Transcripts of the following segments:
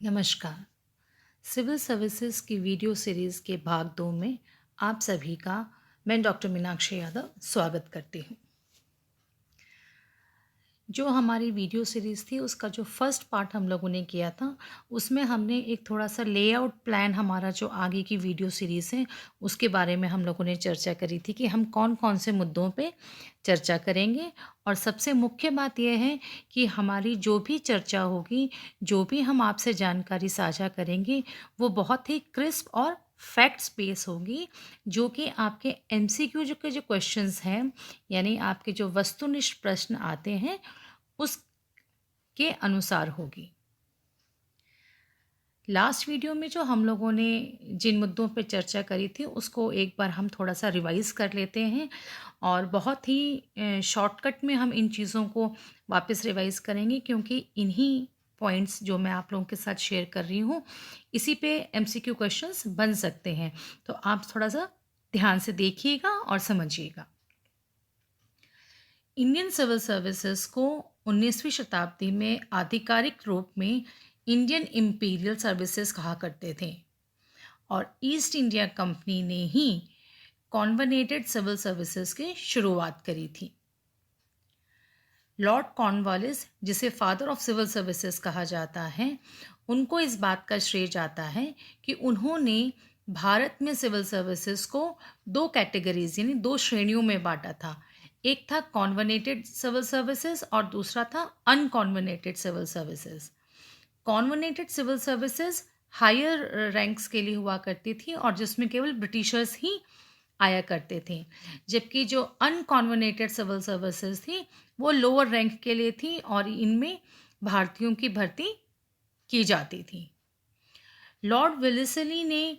नमस्कार। Civil services की video series के भाग 2 में आप सभी का मैं डॉक्टर मीनाक्षी यादव स्वागत करती हूँ। जो हमारी वीडियो सीरीज़ थी उसका जो फर्स्ट पार्ट हम लोगों ने किया था, उसमें हमने एक थोड़ा-सा लेआउट प्लान हमारा जो आगे की वीडियो सीरीज़ है, उसके बारे में हम लोगों ने चर्चा करी थी कि हम कौन-कौन से मुद्दों पे चर्चा करेंगे। और सबसे मुख्य बात ये है कि हमारी जो भी चर्चा होगी, जो भी हम आपसे जानकारी साझा करेंगे, वो बहुत ही क्रिस्प और फैक्ट्स बेस होगी, जो कि आपके एमसीक्यू जो क्वेश्चंस हैं, यानी आपके जो वस्तुनिष्ठ प्रश्न आते हैं, उसके अनुसार होगी। लास्ट वीडियो में जो हम लोगों ने जिन मुद्दों पे चर्चा करी थी, उसको एक बार हम थोड़ा-सा रिवाइज़ कर लेते हैं और बहुत ही शॉर्टकट में हम इन चीज़ों को वापस रिवाइज़ करेंगे, क्योंकि इन्हीं पॉइंट्स जो मैं आप लोगों के साथ शेयर कर रही हूँ, इसी पे एमसीक्यू क्वेश्चंस बन सकते हैं। तो आप थोड़ा-सा ध्यान से देखिएगा और समझिएगा। इंडियन सिविल सर्विसेज को 19वीं शताब्दी में आधिकारिक रूप में इंडियन इम्पीरियल सर्विसेज कहा करते थे, और ईस्ट इंडिया कंपनी ने ही कॉन्वनेटेड सिविल सर्विसेज की शुरुआत करी थी। लॉर्ड कॉर्नवालिस, जिसे फादर ऑफ सिविल सर्विसेज कहा जाता है, उनको इस बात का श्रेय जाता है कि उन्होंने भारत में सिविल सर्विसेज को दो कैटेगरीज यानी दो श्रेणियों में बांटा था। एक था कॉन्वनेटेड सिविल सर्विसेज और दूसरा था uncovenanted civil services. Covenanted civil services higher ranks के लिए हुआ करती थी और जिसमें केवल ब्रिटिशर्स ही आया करते थे, जबकि जो अनकॉन्वनेटेड सिविल सर्विसेज थी वो लोअर रैंक के लिए थी और इनमें भारतीयों की भर्ती की जाती थी। लॉर्ड विलिसली ने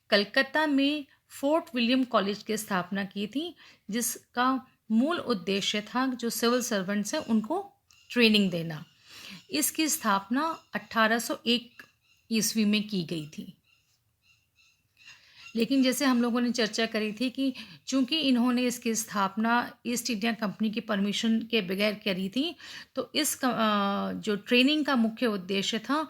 कलकत्ता में फोर्ट विलियम कॉलेज की स्थापना की थी, जिसका मूल उद्देश्य था जो सिविल सर्वेंट्स हैं उनको ट्रेनिंग देना। इसकी स्थापना 1801 ईस्वी में की गई थी। लेकिन जैसे हम लोगों ने चर्चा करी थी कि चूंकि इन्होंने इसकी स्थापना ईस्ट इंडिया कंपनी की परमिशन के बगैर करी थी, तो जो ट्रेनिंग का मुख्य उद्देश्य था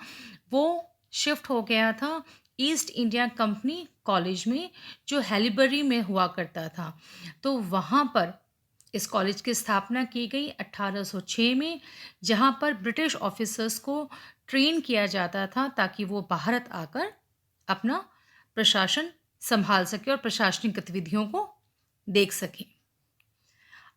वो शिफ्ट हो गया था ईस्ट इंडिया कंपनी कॉलेज में, जो हैलीबरी में हुआ करता था। तो वहाँ पर इस कॉलेज की स्थापना की गई 1806 में, जहाँ पर ब्रिटिश ऑफिसर्स को ट्रेन किया जाता था ताकि वो भारत आकर अपना प्रशासन संभाल सके और प्रशासनिक गतिविधियों को देख सके।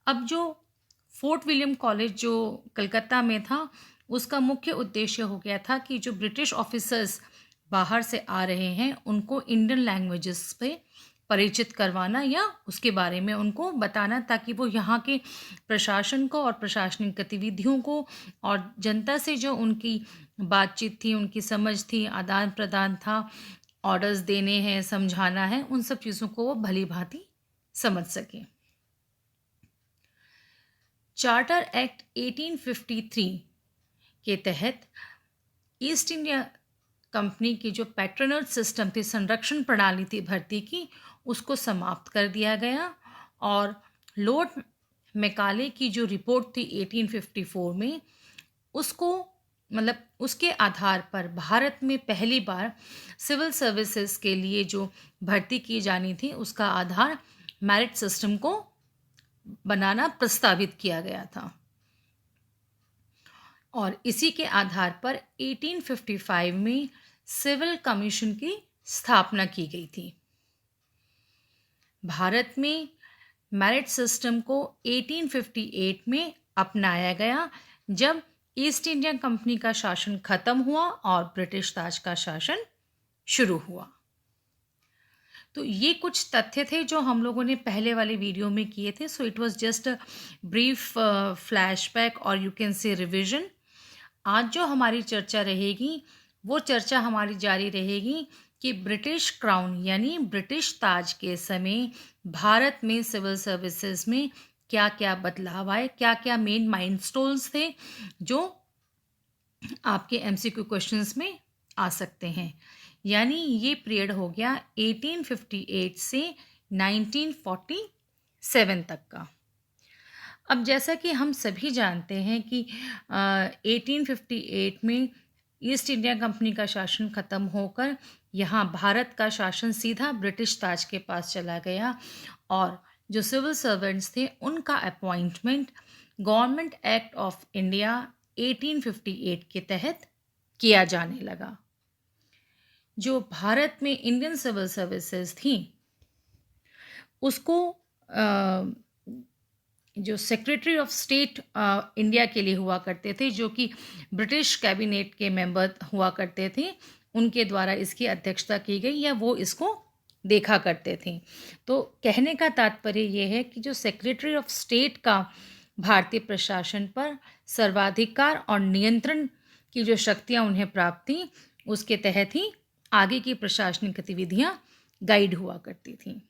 अब जो फोर्ट विलियम कॉलेज जो कलकत्ता में था, उसका मुख्य उद्देश्य हो गया था कि जो ब्रिटिश ऑफिसर्स बाहर से आ रहे हैं उनको इंडियन लैंग्वेजेस पे परिचित करवाना या उसके बारे में उनको बताना, ताकि वो यहाँ के प्रशासन को और प्रशासनिक गतिविधियों को और जनता से जो उनकी बातचीत थी, उनकी समझ थी, आदान प्रदान था, ऑर्डर्स देने हैं, समझाना है, उन सब चीज़ों को वो भली भांति समझ सकें। चार्टर एक्ट 1853 के तहत ईस्ट इंडिया कंपनी की जो पैट्रोनेज सिस्टम थी, संरक्षण प्रणाली थी भर्ती की, उसको समाप्त कर दिया गया और लॉर्ड मैकाले की जो रिपोर्ट थी 1854 में, उसको मतलब उसके आधार पर भारत में पहली बार सिविल सर्विसेज के लिए जो भर्ती की जानी थी उसका आधार मेरिट सिस्टम को बनाना प्रस्तावित किया गया था, और इसी के आधार पर 1855 में सिविल कमीशन की स्थापना की गई थी। भारत में मेरिट सिस्टम को 1858 में अपनाया गया, जब ईस्ट इंडिया कंपनी का शासन खत्म हुआ और ब्रिटिश ताज का शासन शुरू हुआ। तो ये कुछ तथ्य थे जो हम लोगों ने पहले वाले वीडियो में किए थे। So it was just a brief flashback और यू कैन से रिवीजन। आज जो हमारी चर्चा रहेगी वो चर्चा हमारी जारी रहेगी कि ब्रिटिश क्राउन यानी ब्रिटिश ताज के समय भारत में सिविल सर्विसेज में क्या क्या बदलाव आए, क्या क्या मेन माइलस्टोन्स थे जो आपके एमसीक्यू क्वेश्चंस में आ सकते हैं। यानी ये पीरियड हो गया 1858 से 1947 तक का। अब जैसा कि हम सभी जानते हैं कि 1858 में ईस्ट इंडिया कंपनी का शासन खत्म होकर यहाँ भारत का शासन सीधा ब्रिटिश ताज के पास चला गया और जो सिविल सर्वेंट्स थे उनका appointment government act of India 1858 के तहत किया जाने लगा। जो भारत में इंडियन सिविल सर्विसेज थी उसको जो सेक्रेटरी ऑफ स्टेट इंडिया के लिए हुआ करते थे, जो कि ब्रिटिश कैबिनेट के मेंबर हुआ करते थे, उनके द्वारा इसकी अध्यक्षता की गई या वो इसको देखा करते थे। तो कहने का तात्पर्य ये है कि जो सेक्रेटरी ऑफ स्टेट का भारतीय प्रशासन पर सर्वाधिकार और नियंत्रण की जो शक्तियां उन्हें प्राप्त थी उसके तहत ही आगे की प्रशासनिक गतिविधियां गाइड हुआ करती थीं।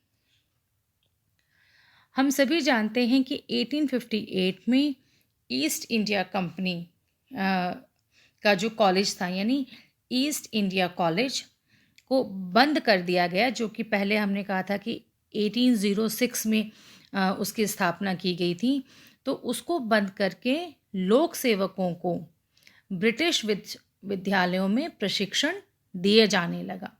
हम सभी जानते हैं कि 1858 में ईस्ट इंडिया कंपनी का जो कॉलेज था यानी ईस्ट इंडिया कॉलेज को बंद कर दिया गया, जो कि पहले हमने कहा था कि 1806 में उसकी स्थापना की गई थी। तो उसको बंद करके लोक सेवकों को ब्रिटिश विद्यालयों में प्रशिक्षण दिए जाने लगा।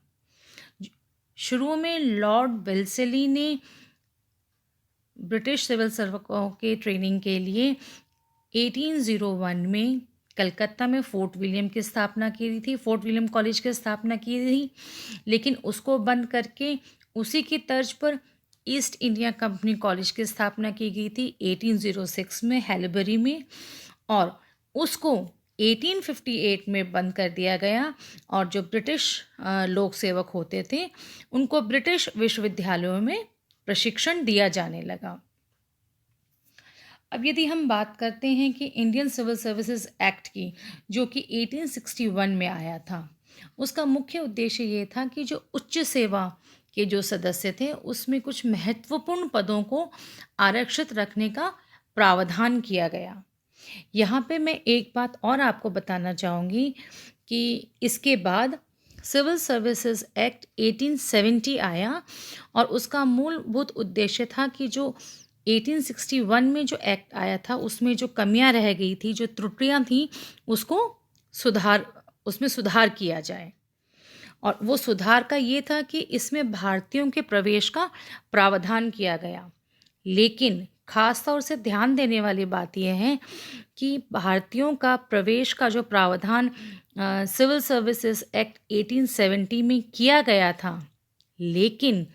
शुरू में लॉर्ड वेल्लेस्ली ने ब्रिटिश सिविल सेवकों के ट्रेनिंग के लिए 1801 में कलकत्ता में फोर्ट विलियम की स्थापना की थी, फोर्ट विलियम कॉलेज की स्थापना की थी, लेकिन उसको बंद करके उसी की तर्ज पर ईस्ट इंडिया कंपनी कॉलेज की स्थापना की गई थी 1806 में हैलबरी में, और उसको 1858 में बंद कर दिया गया और जो ब्रिटिश लोक सेवक होते थे उनको ब्रिटिश विश्वविद्यालयों में प्रशिक्षण दिया जाने लगा। अब यदि हम बात करते हैं कि इंडियन सिविल सर्विसेज एक्ट की, जो कि 1861 में आया था, उसका मुख्य उद्देश्य ये था कि जो उच्च सेवा के जो सदस्य थे उसमें कुछ महत्वपूर्ण पदों को आरक्षित रखने का प्रावधान किया गया। यहाँ पे मैं एक बात और आपको बताना चाहूँगी कि इसके बाद सिविल सर्विसेज एक्ट 1870 आया और उसका मूलभूत उद्देश्य था कि जो 1861 में जो एक्ट आया था उसमें जो कमियां रह गई थी, जो त्रुटियां थीं, उसमें सुधार किया जाए। और वो सुधार का ये था कि इसमें भारतीयों के प्रवेश का प्रावधान किया गया, लेकिन खास तौर से ध्यान देने वाली बात यह है कि भारतीयों का प्रवेश का जो प्रावधान सिविल सर्विसेज एक्ट 1870 में किया गया था, लेकिन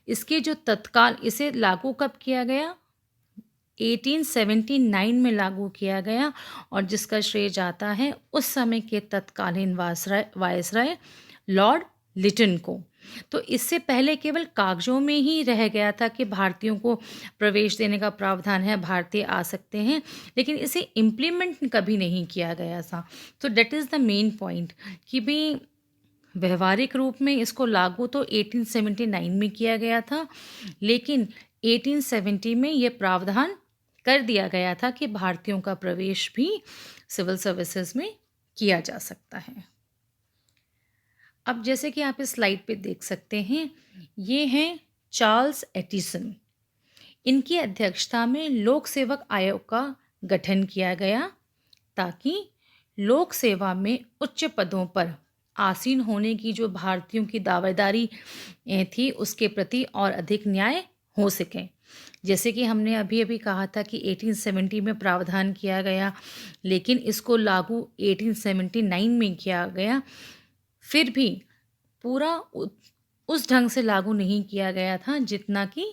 इसके जो तत्काल इसे लागू कब किया गया? 1879 में लागू किया गया और जिसका श्रेय जाता है उस समय के तत्कालीन वायसराय लॉर्ड लिटन को। तो इससे पहले केवल कागजों में ही रह गया था कि भारतीयों को प्रवेश देने का प्रावधान है, भारतीय आ सकते हैं, लेकिन इसे इम्प्लीमेंट कभी नहीं किया गया था। तो that is the main point कि भाई व्यवहारिक रूप में इसको लागू तो 1879 में किया गया था, लेकिन 1870 में ये प्रावधान कर दिया गया था कि भारतीयों का प्रवेश भी सिविल सर्विसेज में किया जा सकता है। अब जैसे कि आप इस स्लाइड पे देख सकते हैं, ये हैं चार्ल्स एडिसन। इनकी अध्यक्षता में लोक सेवक आयोग का गठन किया गया ताकि लोक सेवा में उच्च पदों पर आसीन होने की जो भारतीयों की दावेदारी थी उसके प्रति और अधिक न्याय हो सके। जैसे कि हमने अभी अभी कहा था कि 1870 में प्रावधान किया गया, लेकिन इसको लागू 1879 में किया गया, फिर भी पूरा उस ढंग से लागू नहीं किया गया था जितना कि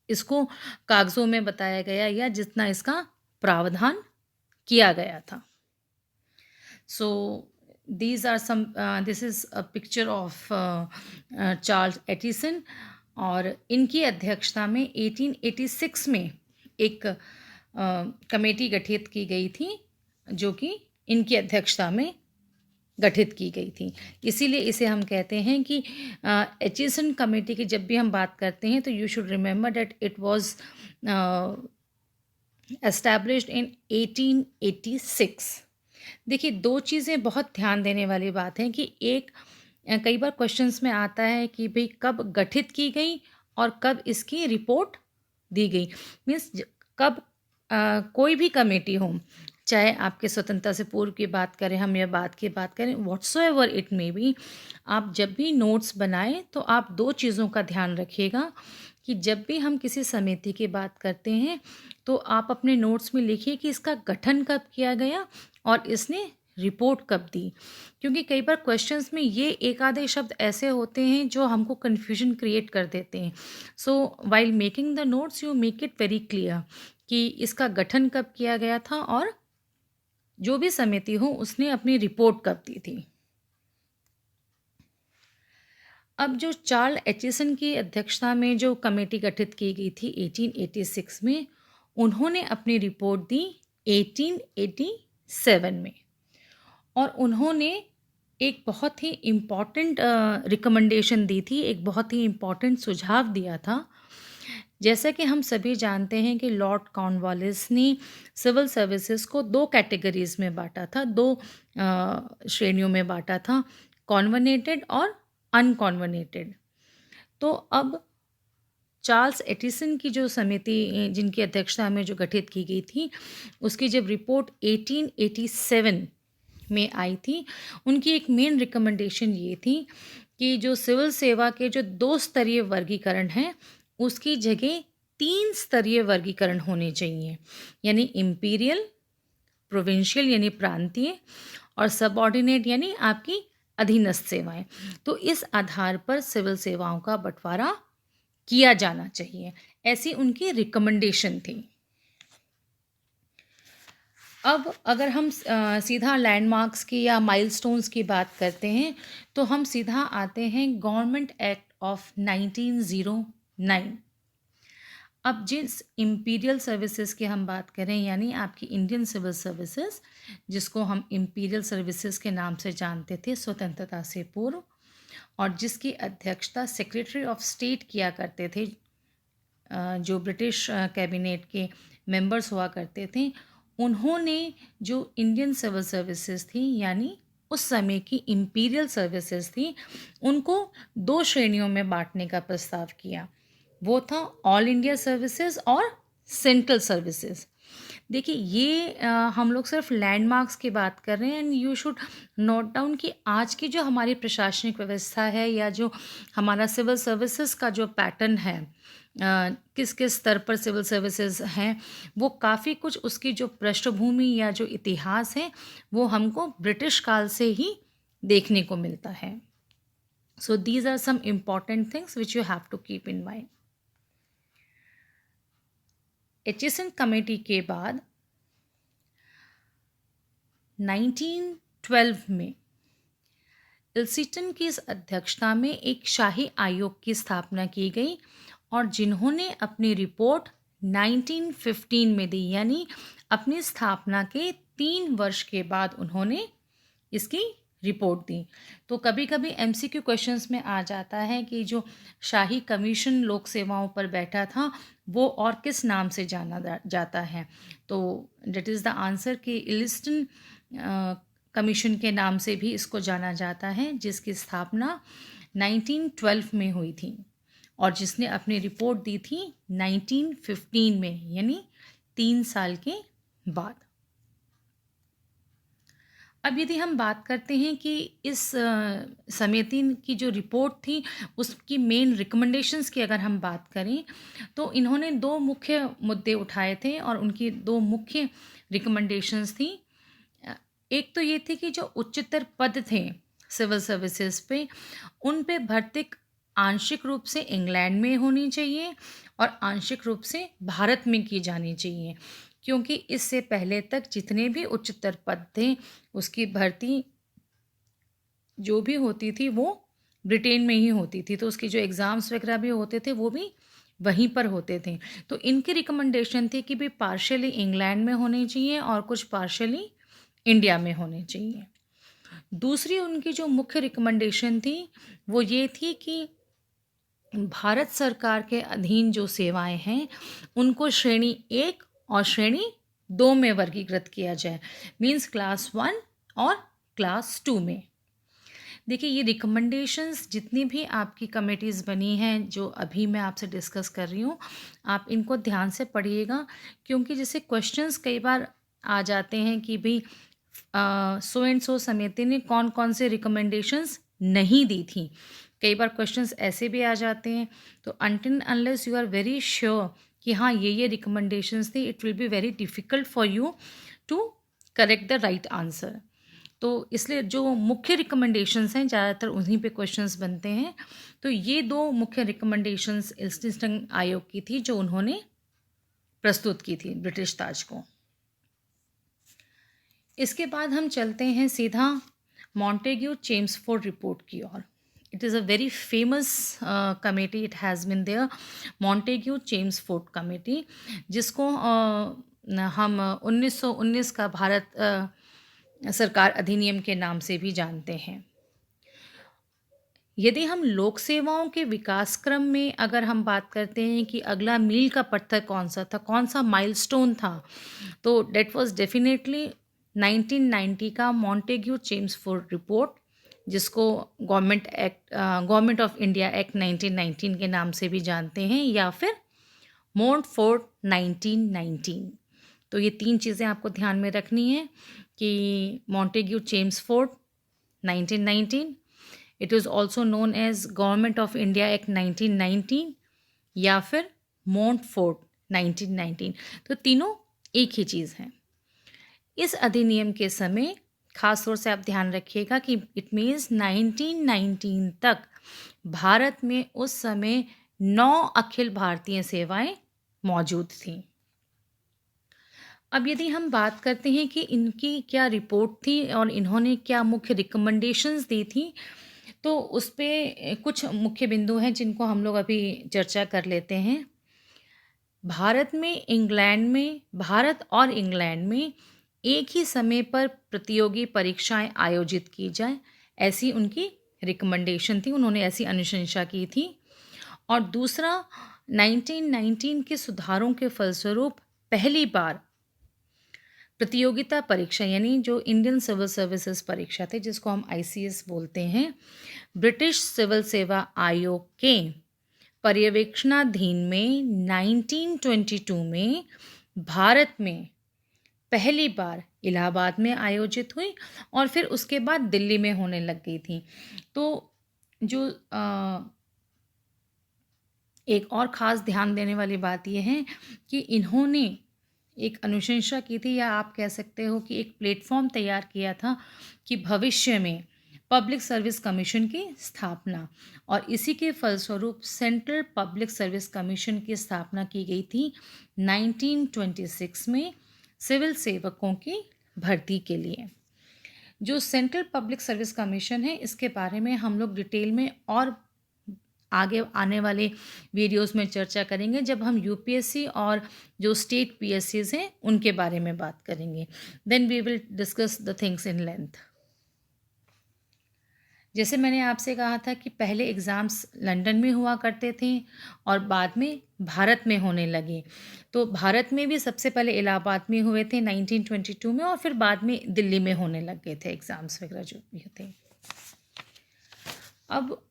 इसको कागजों में बताया गया या जितना इसका प्रावधान किया गया था। सो these are some this is a picture of Charles Edison और इनकी अध्यक्षता में 1886 में एक कमेटी गठित की गई थी जो कि इनकी अध्यक्षता में गठित की गई थी। इसीलिए इसे हम कहते हैं कि एचिसन कमेटी की जब भी हम बात करते हैं तो you should remember that it was established in 1886। देखिए, दो चीज़ें बहुत ध्यान देने वाली बात है कि एक कई बार क्वेश्चंस में आता है कि भाई कब गठित की गई और कब इसकी रिपोर्ट दी गई, मीन्स कब कोई भी कमेटी हो, चाहे आपके स्वतंत्रता से पूर्व की बात करें हम या बाद की बात करें, व्हाट्सोएवर इट मे बी, आप जब भी नोट्स बनाएं तो आप दो चीज़ों का ध्यान रखिएगा कि जब भी हम किसी समिति की बात करते हैं तो आप अपने नोट्स में लिखिए कि इसका गठन कब किया गया और इसने रिपोर्ट कब दी। क्योंकि कई बार क्वेश्चंस में ये एक आधे शब्द ऐसे होते हैं जो हमको कन्फ्यूजन क्रिएट कर देते हैं। So while making the notes you make it very clear कि इसका गठन कब किया गया था और जो भी समिति हो उसने अपनी रिपोर्ट कब दी थी। अब जो चार्ल्स एचिसन की अध्यक्षता में जो कमेटी गठित की गई थी 1886 में, उन्होंने अपनी रिपोर्ट दी 1887 में और उन्होंने एक बहुत ही इम्पॉर्टेंट रिकमेंडेशन दी थी, एक बहुत ही इम्पॉर्टेंट सुझाव दिया था। जैसा कि हम सभी जानते हैं कि लॉर्ड कॉर्नवालिस ने सिविल सर्विसेज को दो कैटेगरीज में बांटा था, दो श्रेणियों में बांटा था, कॉन्वनेटेड और अनकॉन्वनेटेड। तो अब चार्ल्स एडिसन की जो समिति जिनकी अध्यक्षता में जो गठित की गई थी, उसकी जब रिपोर्ट 1887 में आई थी, उनकी एक मेन रिकमेंडेशन ये थी कि जो सिविल सेवा के जो 2 स्तरीय वर्गीकरण हैं उसकी जगह 3 स्तरीय वर्गीकरण होने चाहिए, यानी इम्पीरियल, प्रोविंशियल यानी प्रांतीय और सबऑर्डिनेट यानी आपकी अधीनस्थ सेवाएं। तो इस आधार पर सिविल सेवाओं का बंटवारा किया जाना चाहिए, ऐसी उनकी रिकमेंडेशन थी। अब अगर हम सीधा लैंडमार्क्स की या माइलस्टोन्स की बात करते हैं तो हम सीधा आते हैं गवर्नमेंट एक्ट ऑफ 1909। अब जिस इम्पीरियल सर्विसेज की हम बात करें, यानी आपकी इंडियन सिविल सर्विसेज, जिसको हम इम्पीरियल सर्विसेज के नाम से जानते थे स्वतंत्रता से पूर्व, और जिसकी अध्यक्षता सेक्रेटरी ऑफ स्टेट किया करते थे, जो ब्रिटिश कैबिनेट के मेंबर्स हुआ करते थे, उन्होंने जो इंडियन सिविल सर्विसेज थी यानी उस समय की इम्पीरियल सर्विसेज थी, उनको 2 श्रेणियों में बांटने का प्रस्ताव किया। वो था ऑल इंडिया सर्विसेज और सेंट्रल सर्विसेज। देखिए ये हम लोग सिर्फ लैंडमार्क्स की बात कर रहे हैं and you should note down कि आज की जो हमारी प्रशासनिक व्यवस्था है या जो हमारा सिविल सर्विसेज का जो पैटर्न है, किस किस स्तर पर सिविल सर्विसेज हैं, वो काफ़ी कुछ उसकी जो पृष्ठभूमि या जो इतिहास है वो हमको ब्रिटिश काल से ही देखने को मिलता है। So these are some important things which you have to keep in mind. Aitchison committee के बाद 1912 में इल्सिटन की इस अध्यक्षता में एक शाही आयोग की स्थापना की गई और जिन्होंने अपनी रिपोर्ट 1915 में दी, यानी अपनी स्थापना के 3 वर्ष के बाद उन्होंने इसकी रिपोर्ट दी। तो कभी कभी MCQ क्वेश्चंस में आ जाता है कि जो शाही कमीशन लोक सेवाओं पर बैठा था वो और किस नाम से जाना जाता है, तो डेट इज़ द आंसर कि इलिस्टन कमीशन के नाम से भी इसको जाना जाता है, जिसकी स्थापना 1912 में हुई थी और जिसने अपनी रिपोर्ट दी थी 1915 में, यानी 3 साल के बाद। अब यदि हम बात करते हैं कि इस समिति की जो रिपोर्ट थी उसकी मेन रिकमेंडेशंस की अगर हम बात करें तो इन्होंने 2 मुख्य मुद्दे उठाए थे और उनकी 2 मुख्य रिकमेंडेशंस थी। एक तो ये थी कि जो उच्चतर पद थे सिविल सर्विसेज पे, उन पे भर्ती आंशिक रूप से इंग्लैंड में होनी चाहिए और आंशिक रूप से भारत में की जानी चाहिए, क्योंकि इससे पहले तक जितने भी उच्चतर पद थे उसकी भर्ती जो भी होती थी वो ब्रिटेन में ही होती थी, तो उसके जो एग्ज़ाम्स वगैरह भी होते थे वो भी वहीं पर होते थे। तो इनकी रिकमेंडेशन थी कि भी पार्शियली इंग्लैंड में होने चाहिए और कुछ पार्शियली इंडिया में होने चाहिए। दूसरी उनकी जो मुख्य रिकमेंडेशन थी वो ये थी कि भारत सरकार के अधीन जो सेवाएं हैं उनको श्रेणी 1 और श्रेणी 2 में वर्गीकृत किया जाए, मीन्स क्लास 1 और क्लास 2 में। देखिए, ये रिकमेंडेशंस जितनी भी आपकी कमिटीज़ बनी हैं, जो अभी मैं आपसे डिस्कस कर रही हूँ, आप इनको ध्यान से पढ़िएगा, क्योंकि जैसे क्वेश्चंस कई बार आ जाते हैं कि भई सो एंड सो समिति ने कौन-कौन से रिकमेंडेशंस नहीं दी थी। कई बार क्वेश्चंस ऐसे भी आ जाते हैं, तो until unless you are very sure कि हाँ, ये रिकमेंडेशंस थी, it will be very difficult for you to correct the right answer. तो इसलिए जो मुख्य रिकमेंडेशंस हैं, ज़्यादातर उन्हीं पे क्वेश्चंस बनते हैं। तो ये 2 मुख्य रिकमेंडेशंस इल्स्टिंगटन आयोग की थी, जो उन्होंने प्रस्तुत की थी ब्रिटिश ताज को। इसके बाद हम चलते हैं सीधा मॉन्टेग्यू चेम्सफोर्ड रिपोर्ट की ओर। It is a very famous committee, it has been there, Montagu Chelmsford committee, जिसको हम 1919 का भारत सरकार अधिनियम के नाम से भी जानते हैं। यदि हम लोक सेवाओं के विकास क्रम में अगर हम बात करते हैं कि अगला मील का पत्थर कौन-सा था, कौन-सा माइलस्टोन था, तो दैट वाज़ डेफ़िनेटली 1990 का मॉन्टेग्यू चेम्सफोर्ड रिपोर्ट, जिसको गवर्नमेंट ऑफ इंडिया एक्ट 1919 के नाम से भी जानते हैं, या फिर मोंटफोर्ट 1919। तो ये 3 चीज़ें आपको ध्यान में रखनी है कि Montagu Chelmsford 1919, it is also known as government of India act 1919, या फिर मोंटफोर्ट 1919। तो तीनों एक ही चीज़ हैं। इस अधिनियम के समय खास तौर से आप ध्यान रखिएगा कि इट मीन्स 1919 तक भारत में उस समय 9 अखिल भारतीय सेवाएं मौजूद थीं। अब यदि हम बात करते हैं कि इनकी क्या रिपोर्ट थी और इन्होंने क्या मुख्य रिकमेंडेशंस दी थी, तो उस पे कुछ मुख्य बिंदु हैं जिनको हम लोग अभी चर्चा कर लेते हैं। भारत और इंग्लैंड में एक ही समय पर प्रतियोगी परीक्षाएं आयोजित की जाए, ऐसी उनकी रिकमेंडेशन थी, उन्होंने ऐसी अनुशंसा की थी। और दूसरा, 1919 के सुधारों के फलस्वरूप पहली बार प्रतियोगिता परीक्षा, यानी जो इंडियन सिविल सर्विसेज परीक्षा थे, जिसको हम ICS बोलते हैं, ब्रिटिश सिविल सेवा आयोग के पर्यवेक्षणाधीन में 1922 में भारत में पहली बार इलाहाबाद में आयोजित हुई, और फिर उसके बाद दिल्ली में होने लग गई थी। तो जो एक और ख़ास ध्यान देने वाली बात यह है कि इन्होंने एक अनुशंसा की थी, या आप कह सकते हो कि एक प्लेटफॉर्म तैयार किया था कि भविष्य में पब्लिक सर्विस कमीशन की स्थापना, और इसी के फलस्वरूप सेंट्रल पब्लिक सर्विस कमीशन की स्थापना की गई थी 1926 में सिविल सेवकों की भर्ती के लिए। जो सेंट्रल पब्लिक सर्विस कमीशन है, इसके बारे में हम लोग डिटेल में और आगे आने वाले वीडियोस में चर्चा करेंगे, जब हम UPSC और जो स्टेट PSCs हैं उनके बारे में बात करेंगे। Then we will discuss the things in length. जैसे मैंने आपसे कहा था कि पहले एग्ज़ाम्स लंदन में हुआ करते थे और बाद में भारत में होने लगे। तो भारत में भी सबसे पहले इलाहाबाद में हुए थे 1922 में, और फिर बाद में दिल्ली में होने लग गए थे एग्ज़ाम्स वगैरह जो भी थे। अब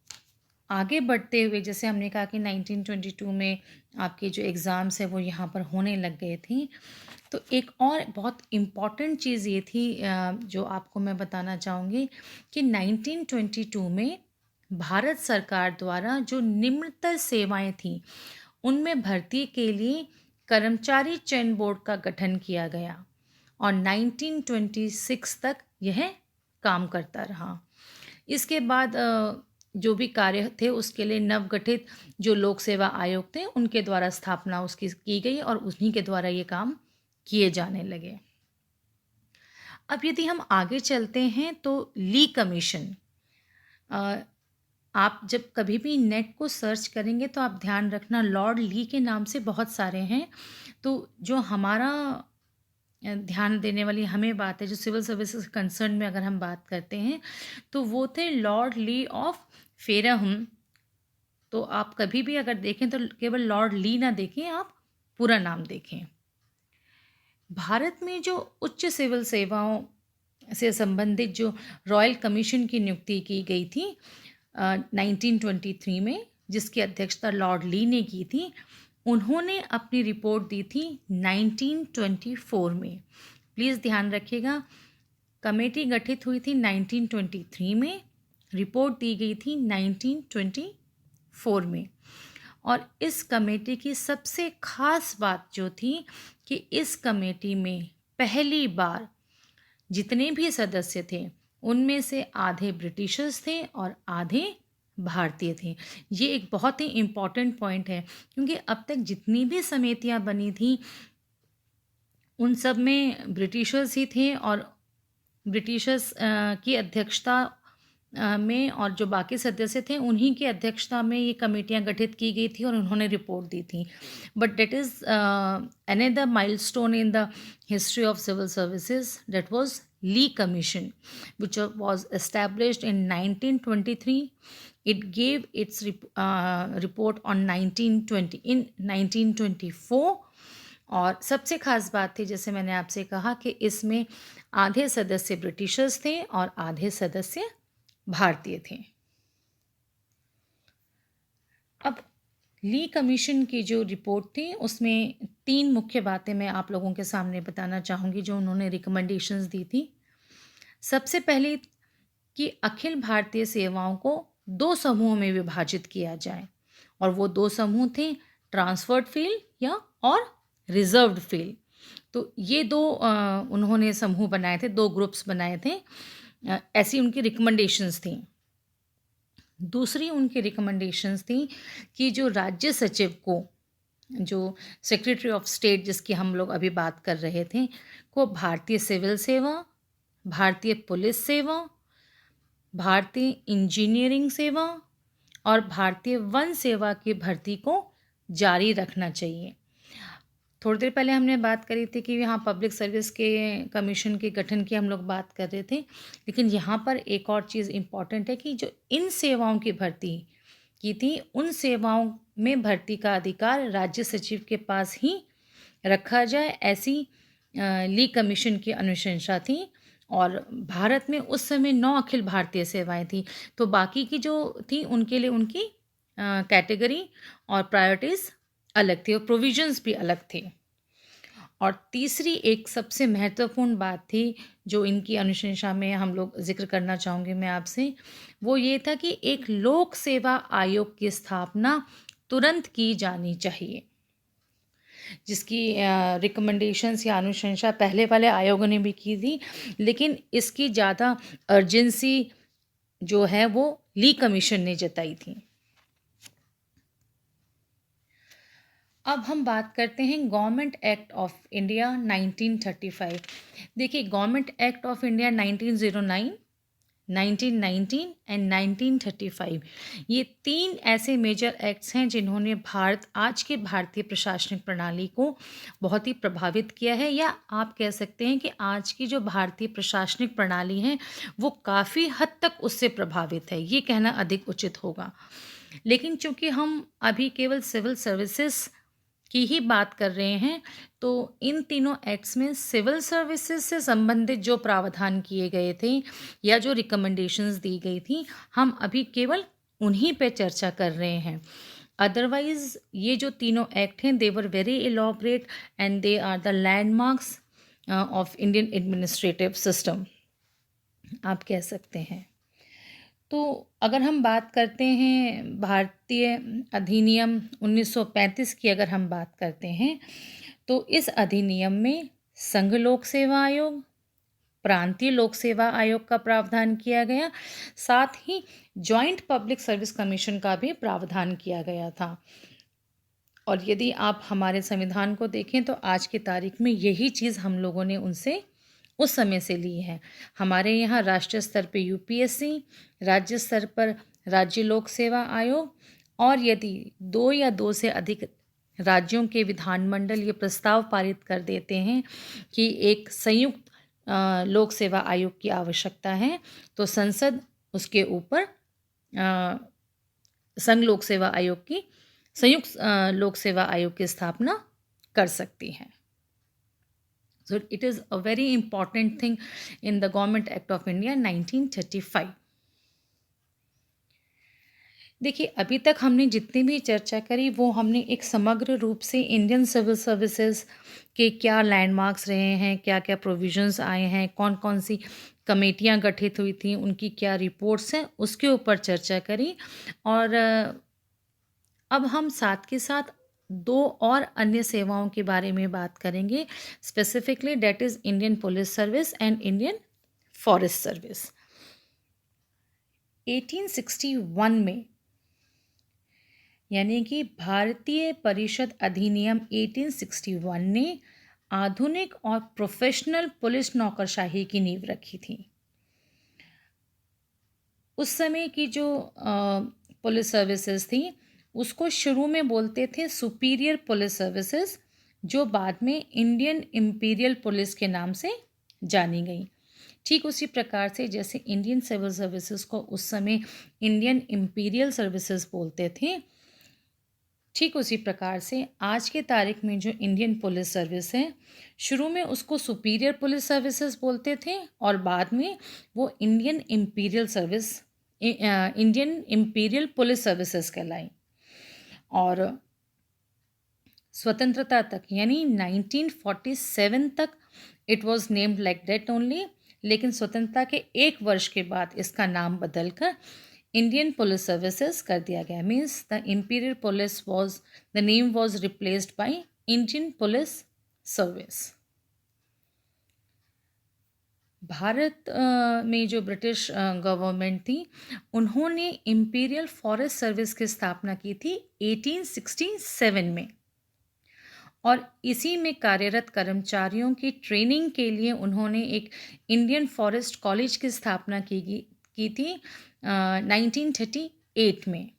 आगे बढ़ते हुए, जैसे हमने कहा कि 1922 में आपके जो एग्ज़ाम्स है वो यहाँ पर होने लग गए थे, तो एक और बहुत इम्पॉर्टेंट चीज़ ये थी जो आपको मैं बताना चाहूँगी कि 1922 में भारत सरकार द्वारा जो निम्नतर सेवाएं थीं, उनमें भर्ती के लिए कर्मचारी चयन बोर्ड का गठन किया गया, और 1926 तक यह काम करता रहा। इसके बाद जो भी कार्य थे उसके लिए नवगठित जो लोक सेवा आयोग थे, उनके द्वारा स्थापना उसकी की गई, और उन्हीं के द्वारा ये काम किए जाने लगे। अब यदि हम आगे चलते हैं तो ली कमीशन, आप जब कभी भी नेट को सर्च करेंगे तो आप ध्यान रखना, लॉर्ड ली के नाम से बहुत सारे हैं। तो जो हमारा ध्यान देने वाली हमें बात है, जो सिविल सर्विसेज कंसर्न में अगर हम बात करते हैं, तो वो थे लॉर्ड ली ऑफ फेरहम। तो आप कभी भी अगर देखें तो केवल लॉर्ड ली ना देखें, आप पूरा नाम देखें। भारत में जो उच्च सिविल सेवाओं से संबंधित जो रॉयल कमीशन की नियुक्ति की गई थी 1923 में, जिसकी अध्यक्षता लॉर्ड ली ने की थी, उन्होंने अपनी रिपोर्ट दी थी 1924 में। प्लीज़ ध्यान रखिएगा, कमेटी गठित हुई थी 1923 में, रिपोर्ट दी गई थी 1924 में। और इस कमेटी की सबसे खास बात जो थी कि इस कमेटी में पहली बार जितने भी सदस्य थे उनमें से आधे ब्रिटिशर्स थे और आधे भारतीय थे। ये एक बहुत ही इम्पॉर्टेंट पॉइंट है, क्योंकि अब तक जितनी भी समितियां बनी थी उन सब में ब्रिटिशर्स ही थे, और ब्रिटिशर्स की अध्यक्षता में और जो बाकी सदस्य थे उन्हीं की अध्यक्षता में ये कमेटियां गठित की गई थी और उन्होंने रिपोर्ट दी थी। But that is another milestone in the history of civil services, that was Lee commission which was established in 1923. It gave its report on 1924. और सबसे खास बात थी, जैसे मैंने आपसे कहा, कि इसमें आधे सदस्य ब्रिटिशर्स थे और आधे सदस्य भारतीय थे। अब ली कमीशन की जो रिपोर्ट थी उसमें 3 मुख्य बातें मैं आप लोगों के सामने बताना चाहूँगी जो उन्होंने रिकमेंडेशंस दी थी। सबसे पहले कि अखिल भारतीय सेवाओं को 2 समूहों में विभाजित किया जाए, और वो 2 समूह थे ट्रांसफर्ड फील्ड या और रिजर्व्ड फील्ड। तो ये 2 उन्होंने समूह बनाए थे, 2 ग्रुप्स बनाए थे। ऐसी उनकी रिकमेंडेशंस थी। दूसरी उनकी रिकमेंडेशंस थी कि जो राज्य सचिव को, जो सेक्रेटरी ऑफ स्टेट जिसकी हम लोग अभी बात कर रहे थे, को भारतीय सिविल सेवा, भारतीय पुलिस सेवा, भारतीय इंजीनियरिंग सेवा और भारतीय वन सेवा की भर्ती को जारी रखना चाहिए। थोड़ी देर पहले हमने बात करी थी कि यहाँ पब्लिक सर्विस के कमीशन के गठन की हम लोग बात कर रहे थे, लेकिन यहाँ पर एक और चीज़ इम्पॉर्टेंट है कि जो इन सेवाओं की भर्ती की थी, उन सेवाओं में भर्ती का अधिकार राज्य सचिव के पास ही रखा जाए, ऐसी ली कमीशन की अनुशंसा थी। और भारत में उस समय 9 अखिल भारतीय सेवाएं थी, तो बाकी की जो थी उनके लिए उनकी कैटेगरी और प्रायोरिटीज़ अलग थी और प्रोविजंस भी अलग थे। और तीसरी एक सबसे महत्वपूर्ण बात थी जो इनकी अनुशंसा में हम लोग जिक्र करना चाहूँगी मैं आपसे, वो ये था कि एक लोक सेवा आयोग की स्थापना तुरंत की जानी चाहिए, जिसकी रिकमेंडेशंस या अनुशंसा पहले वाले आयोगों ने भी की थी, लेकिन इसकी ज़्यादा अर्जेंसी जो है वो ली कमीशन ने जताई थी। अब हम बात करते हैं गवर्नमेंट एक्ट ऑफ इंडिया 1935। देखिए, government act of India 1909, 1919 and 1935, ये 3 ऐसे मेजर एक्ट्स हैं जिन्होंने आज के भारतीय प्रशासनिक प्रणाली को बहुत ही प्रभावित किया है, या आप कह सकते हैं कि आज की जो भारतीय प्रशासनिक प्रणाली है वो काफ़ी हद तक उससे प्रभावित है, ये कहना अधिक उचित होगा। लेकिन चूंकि हम अभी केवल सिविल सर्विसेज की ही बात कर रहे हैं, तो इन तीनों एक्ट्स में सिविल सर्विसेज से संबंधित जो प्रावधान किए गए थे या जो रिकमेंडेशंस दी गई थी, हम अभी केवल उन्हीं पे चर्चा कर रहे हैं। अदरवाइज ये जो तीनों एक्ट हैं, they were very elaborate and they are the landmarks of Indian administrative system, आप कह सकते हैं। तो अगर हम बात करते हैं भारतीय अधिनियम 1935 की, अगर हम बात करते हैं, तो इस अधिनियम में संघ लोक सेवा आयोग, प्रांतीय लोक सेवा आयोग का प्रावधान किया गया, साथ ही जॉइंट पब्लिक सर्विस कमीशन का भी प्रावधान किया गया था। और यदि आप हमारे संविधान को देखें तो आज की तारीख में यही चीज़ हम लोगों ने उनसे उस समय से ली है। हमारे यहाँ राष्ट्रीय स्तर पर यूपीएससी, राज्य स्तर पर राज्य लोक सेवा आयोग, और यदि 2 या 2 से अधिक राज्यों के विधानमंडल ये प्रस्ताव पारित कर देते हैं कि एक संयुक्त लोक सेवा आयोग की आवश्यकता है, तो संसद उसके ऊपर संघ लोक सेवा आयोग की, संयुक्त लोक सेवा आयोग की स्थापना कर सकती है। So it is a very important thing in the Government Act of India 1935. देखिए, अभी तक हमने जितनी भी चर्चा करी वो हमने एक समग्र रूप से इंडियन सिविल सर्विसेज के क्या लैंडमार्क्स रहे हैं, क्या-क्या प्रोविजंस आए हैं, कौन-कौन सी कमेटियाँ गठित हुई थी, उनकी क्या रिपोर्ट्स हैं, उसके ऊपर चर्चा करी। और अब हम साथ के साथ 2 और अन्य सेवाओं के बारे में बात करेंगे, specifically that is Indian police service and Indian forest service. 1861 में, यानी कि भारतीय परिषद अधिनियम 1861 ने आधुनिक और प्रोफेशनल पुलिस नौकरशाही की नींव रखी थी। उस समय की जो पुलिस सर्विसेज थी उसको शुरू में बोलते थे सुपीरियर पुलिस सर्विसेज, जो बाद में इंडियन इम्पीरियल पुलिस के नाम से जानी गई। ठीक उसी प्रकार से जैसे इंडियन सिविल सर्विसेज को उस समय इंडियन इम्पीरियल सर्विसेज बोलते थे, ठीक उसी प्रकार से आज के तारीख में जो इंडियन पुलिस सर्विस है, शुरू में उसको सुपीरियर पुलिस सर्विसेज बोलते थे और बाद में वो इंडियन इम्पीरियल पुलिस सर्विसेज कहलाई। और स्वतंत्रता तक यानी 1947 तक it was named like that only, लेकिन स्वतंत्रता के 1 वर्ष के बाद इसका नाम बदलकर इंडियन पुलिस सर्विसेज कर दिया गया। Means the imperial police was, the name was replaced by Indian police service. Bharat में जो ब्रिटिश गवर्नमेंट थी उन्होंने इम्पीरियल फॉरेस्ट सर्विस की स्थापना की थी 1867 में, और इसी में कार्यरत कर्मचारियों की ट्रेनिंग के लिए उन्होंने एक इंडियन फॉरेस्ट कॉलेज की स्थापना की थी 1938 में।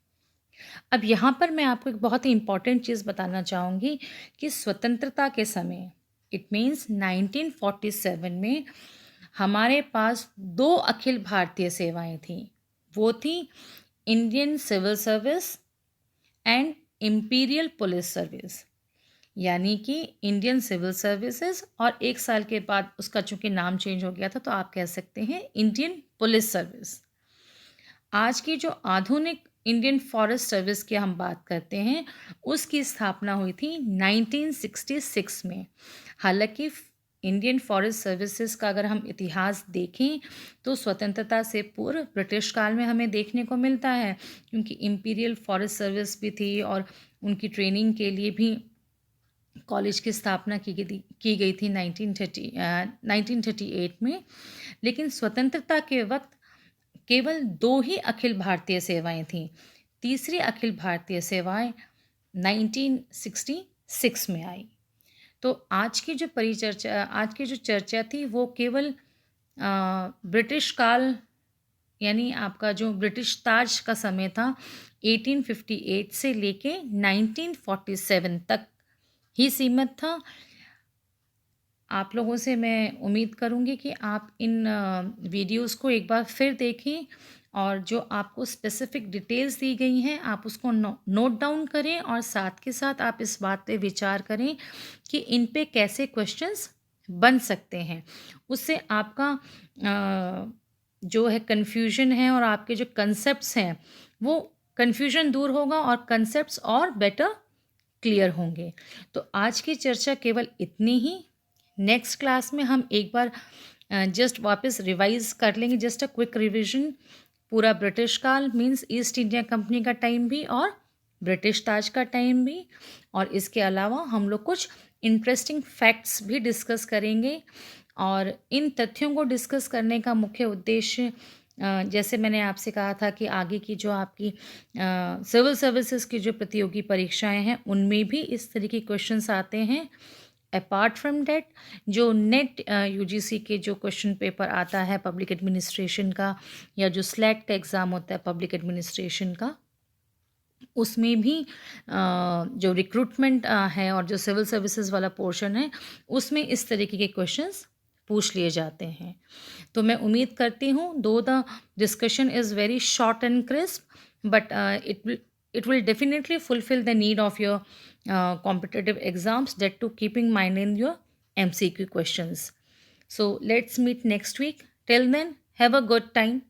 अब यहाँ पर मैं आपको एक बहुत ही इम्पॉर्टेंट चीज़ बताना चाहूँगी कि स्वतंत्रता के समय, इट मीन्स 1947 में हमारे पास 2 अखिल भारतीय सेवाएं थीं। वो थी Indian civil service and imperial police service, यानी कि इंडियन सिविल सर्विसेज, और 1 साल के बाद उसका चूँकि नाम चेंज हो गया था तो आप कह सकते हैं इंडियन पुलिस सर्विस। आज की जो आधुनिक इंडियन फॉरेस्ट सर्विस की हम बात करते हैं उसकी स्थापना हुई थी 1966 में। हालांकि इंडियन फॉरेस्ट सर्विसेज का अगर हम इतिहास देखें तो स्वतंत्रता से पूर्व ब्रिटिश काल में हमें देखने को मिलता है, क्योंकि इम्पीरियल फॉरेस्ट सर्विस भी थी और उनकी ट्रेनिंग के लिए भी कॉलेज की स्थापना की गई थी 1938 में। लेकिन स्वतंत्रता के वक्त केवल 2 ही अखिल भारतीय सेवाएं थीं। तीसरी अखिल भारतीय सेवाएं 1966 में आई। तो आज की जो चर्चा थी वो केवल ब्रिटिश काल, यानी आपका जो ब्रिटिश ताज का समय था 1858 से लेके 1947 तक ही सीमित था। आप लोगों से मैं उम्मीद करूंगी कि आप इन वीडियोस को एक बार फिर देखें और जो आपको स्पेसिफिक डिटेल्स दी गई हैं आप उसको नोट डाउन करें, और साथ के साथ आप इस बात पे विचार करें कि इन पे कैसे क्वेश्चंस बन सकते हैं। उससे आपका जो है कन्फ्यूजन है और आपके जो कंसेप्ट्स हैं वो कन्फ्यूजन दूर होगा और कंसेप्ट्स और बेटर क्लियर होंगे। तो आज की चर्चा केवल इतनी ही। नेक्स्ट क्लास में हम एक बार जस्ट वापस रिवाइज कर लेंगे, जस्ट अ क्विक रिविजन, पूरा ब्रिटिश काल मींस ईस्ट इंडिया कंपनी का टाइम भी और ब्रिटिश ताज का टाइम भी, और इसके अलावा हम लोग कुछ इंटरेस्टिंग फैक्ट्स भी डिस्कस करेंगे। और इन तथ्यों को डिस्कस करने का मुख्य उद्देश्य, जैसे मैंने आपसे कहा था कि आगे की जो आपकी सिविल सर्विसेज की जो प्रतियोगी परीक्षाएं हैं उनमें भी इस तरह के क्वेश्चंस आते हैं। अपार्ट फ्रॉम डैट जो नेट यूजीसी के जो क्वेश्चन पेपर आता है पब्लिक एडमिनिस्ट्रेशन का, या जो स्लैट का एग्ज़ाम होता है पब्लिक एडमिनिस्ट्रेशन का, उसमें भी जो रिक्रूटमेंट है और जो सिविल सर्विसेज वाला पोर्शन है उसमें इस तरीके के क्वेश्चंस पूछ लिए जाते हैं। तो मैं उम्मीद करती हूँ दो the discussion is very short and crisp but it will definitely fulfill the need of your competitive exams, that to keeping mind in your MCQ questions. So let's meet next week. Till then, have a good time.